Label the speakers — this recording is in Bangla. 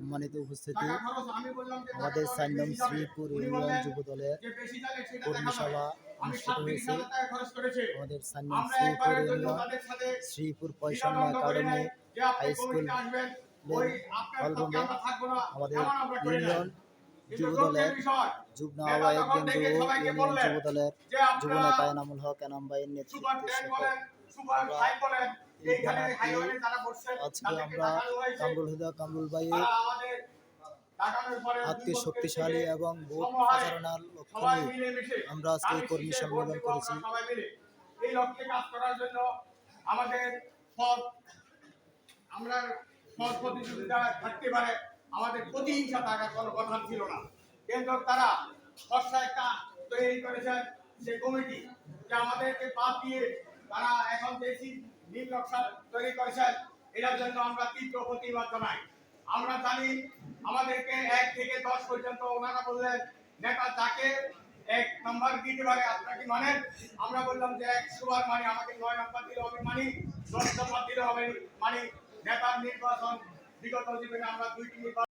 Speaker 1: সম্মানিত উপস্থিতি, আমাদের 4 নং শ্রীপুর ইউনিয়ন যুব দলের কর্মী সভা অনুষ্ঠিত হয়েছে। আমাদের 4 নং শ্রীপুর ইউনিয়ন শ্রীপুর পয়সন্ন একাডেমি হাই স্কুল হলরুমে আমাদের ইউনিয়ন যুব দলের যুগ্ম আহ্বায়ক বিন্দু ইউনিয়ন যুব দলের যুব নেতা এনামুল হক এনাম ভাইয়ের নেতৃত্বে আজকে আমরা কামরুল হুদা কামরুল ভাইয়ের আজকে শক্তিশালী এবং ভোট প্রচারণার লক্ষ্য নিয়ে আমরা আজকে কর্মী সম্মেলন করেছি।
Speaker 2: এই লক্ষ্যে কাজ করার জন্য আমাদের আমরা সৎ প্রতিযোগিতা থাকতে পারে, আমাদের প্রতিহিংসা থাকার কোনো কথা ছিল না, কিন্তু তারা খসড়া একটা তৈরি করেছেন যে কমিটি, যে আমাদেরকে বাদ দিয়ে তারা এখন দেখি নীল নকশা তৈরি করেছেন। এটার জন্য আমরা তীব্র প্রতিবাদ জানাই। আমরা জানি আমাদেরকে 1 থেকে 10 পর্যন্ত ওনারা বললেন নেতা যাকে 1 নাম্বার দিতে পারে আপনাকে মানেন। আমরা বললাম যে 100 বার মানে আমাকে 9 নাম্বার দিলে হবে, মানি 10 নাম্বার দিলে হবে, মানি নেতার নির্বাচন বিগত জীবনে আমরা 2টি নির্বাচন